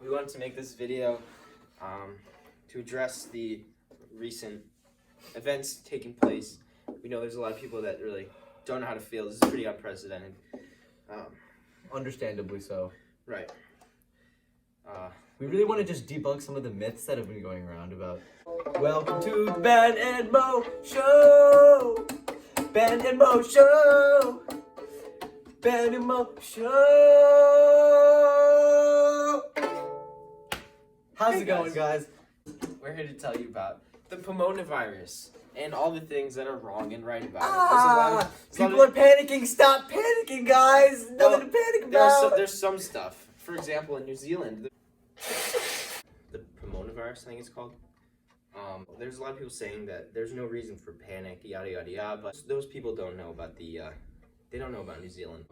We wanted to make this video to address the recent events taking place. We know there's a lot of people that really don't know how to feel. This is pretty unprecedented. Understandably so. Right. We really want to just debunk some of the myths that have been going around about. Welcome to the Ben and Mo Show! Ben and Mo Show! Ben and Mo Show! How's it going, guys? We're here to tell you about the Pomona virus and all the things that are wrong and right about it. People are panicking. Stop panicking, guys. Nothing to panic about. There's some stuff. For example, in New Zealand, the Pomona virus, I think it's called. There's a lot of people saying that there's no reason for panic, yada yada yada. But those people don't know about they don't know about New Zealand.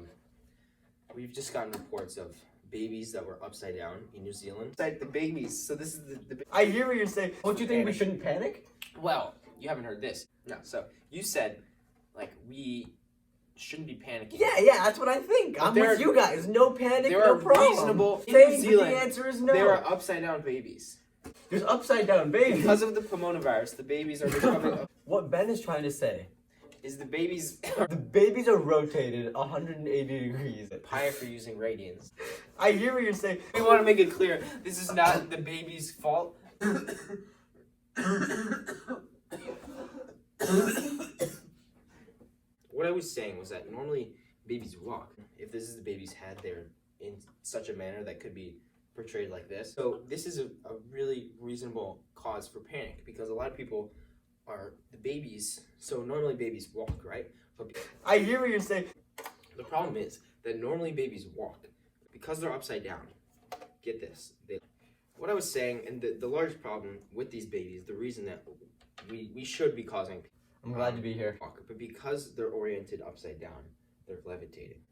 We've just gotten reports of babies that were upside down in New Zealand. Like the babies. So this is the I hear what you're saying. Don't you think we shouldn't panic? Well, you haven't heard this. No. So you said, like, we shouldn't be panicking. Yeah, that's what I think. I'm with you guys. No panic, no problem. Reasonable. In Saying New Zealand, the answer is no. There are upside down babies. There's upside down babies. Because of the Pomona virus, the babies are becoming. What Ben is trying to say is the babies. The babies are rotated 180 degrees. Higher for using radians. I hear what you're saying. We want to make it clear. This is not the baby's fault. What I was saying was that normally babies walk. If this is the baby's head, they're in such a manner that could be portrayed like this. So this is a really reasonable cause for panic because a lot of people are the babies. So normally babies walk, right? But I hear what you're saying. The problem is that normally babies walk because they're upside down. Get this. What I was saying, and the large problem with these babies, the reason that we should be causing. I'm glad to be here. But because they're oriented upside down, they're levitating.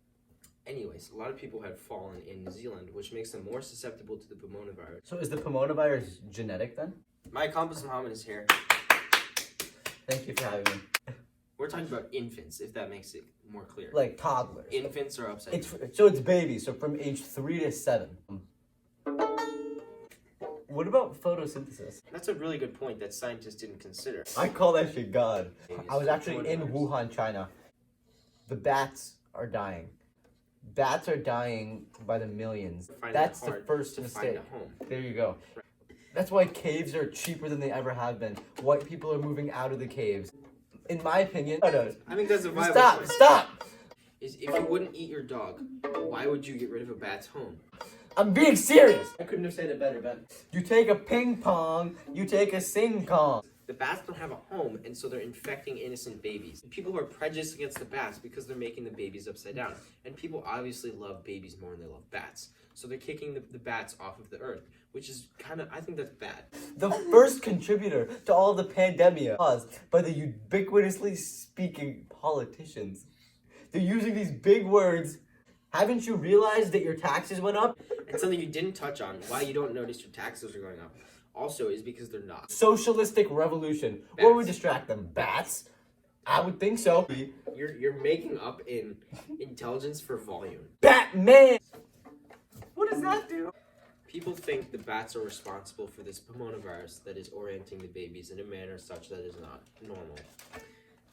Anyways, a lot of people had fallen in New Zealand, which makes them more susceptible to the Pomona virus. So is the Pomona virus genetic then? My accomplice Muhammad is here. Thank you for having me. We're talking about infants, if that makes it more clear. Like toddlers. Infants are upside down. So it's babies, so from age 3 to 7. What about photosynthesis? That's a really good point that scientists didn't consider. I call that shit God. I was actually in Wuhan, China. The bats are dying. Bats are dying by the millions. That's the first mistake. There you go. That's why caves are cheaper than they ever have been. White people are moving out of the caves. In my opinion, I think that's a viable point. Stop! If you wouldn't eat your dog, why would you get rid of a bat's home? I'm being serious! I couldn't have said it better, Ben. You take a ping pong, you take a sing kong. The bats don't have a home, and so they're infecting innocent babies. People are prejudiced against the bats because they're making the babies upside down. And people obviously love babies more than they love bats. So they're kicking the bats off of the earth, which is I think that's bad. The first contributor to all the pandemia caused by the ubiquitously speaking politicians. They're using these big words. Haven't you realized that your taxes went up? And something you didn't touch on, why you don't notice your taxes are going up, also is because they're not. Socialistic revolution. Bats. What would distract them? Bats? I would think so. You're making up in intelligence for volume. Batman! What does that do? People think the bats are responsible for this Pomona virus that is orienting the babies in a manner such that is not normal.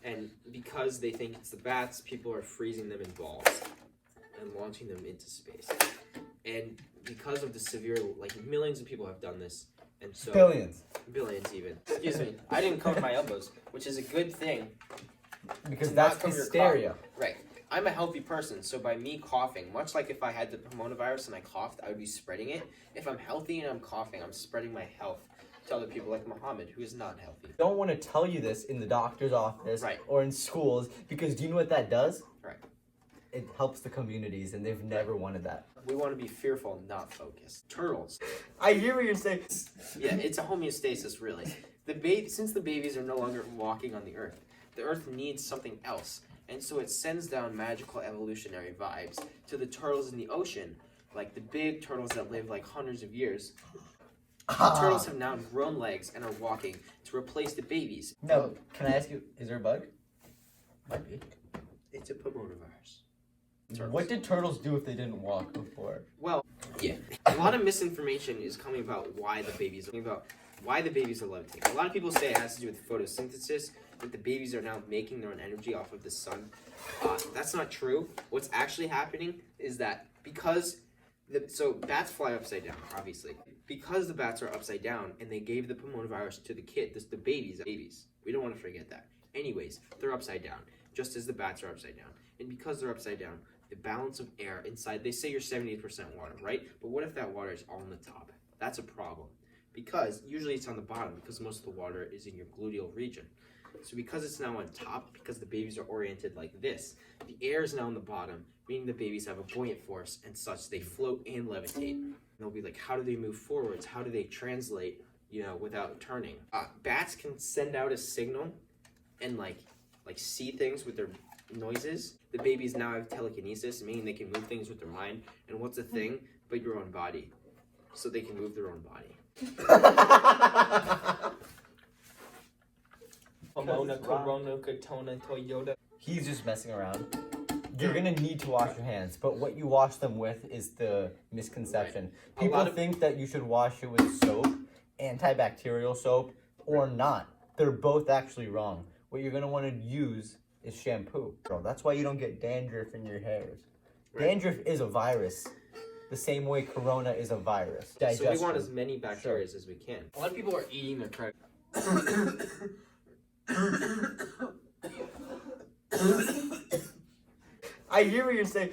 And because they think it's the bats, people are freezing them in balls and launching them into space. And because of the severe, millions of people have done this, and so Billions even. Excuse me, I didn't cover my elbows, which is a good thing. Because that's hysteria. Right. I'm a healthy person, so by me coughing, much like if I had the Pomona virus and I coughed, I would be spreading it. If I'm healthy and I'm coughing, I'm spreading my health to other people like Muhammad, who is not healthy. I don't want to tell you this in the doctor's office or in schools, because do you know what that does? Right. It helps the communities, and they've never wanted that. We want to be fearful, not focused. Turtles. I hear what you're saying. Yeah, it's a homeostasis, really. Since the babies are no longer walking on the earth needs something else. And so it sends down magical evolutionary vibes to the turtles in the ocean, like the big turtles that live hundreds of years. The turtles have now grown legs and are walking to replace the babies. No, can I ask you, is there a bug? Might be. It's a Pomona virus. Turtles. What did turtles do if they didn't walk before? Well, Yeah. A lot of misinformation is coming about why the babies are levitating. A lot of people say it has to do with photosynthesis, that the babies are now making their own energy off of the sun. That's not true. What's actually happening is that so bats fly upside down, obviously. Because the bats are upside down and they gave the pneumovirus to the babies. We don't want to forget that. Anyways, they're upside down, just as the bats are upside down. And because they're upside down, the balance of air inside, they say you're 70% water, right? But what if that water is all on the top? That's a problem. Because usually it's on the bottom, because most of the water is in your gluteal region. So because it's now on top, because the babies are oriented like this, the air is now on the bottom, meaning the babies have a buoyant force and such, they float and levitate. And they'll be like, how do they move forwards? How do they translate, without turning? Bats can send out a signal and like see things with their noises. The babies now have telekinesis, meaning they can move things with their mind. And what's a thing but your own body? So they can move their own body. Pomona, Corona, Katona, Toyota. He's just messing around. You're gonna need to wash your hands, but what you wash them with is the misconception. Right. People think that you should wash it with soap, antibacterial soap, or not. They're both actually wrong. What you're gonna want to use is shampoo. Bro, that's why you don't get dandruff in your hairs. Right. Dandruff is a virus. The same way Corona is a virus. So we want as many bacteria as we can. A lot of people are eating their carrots. I hear what you're saying.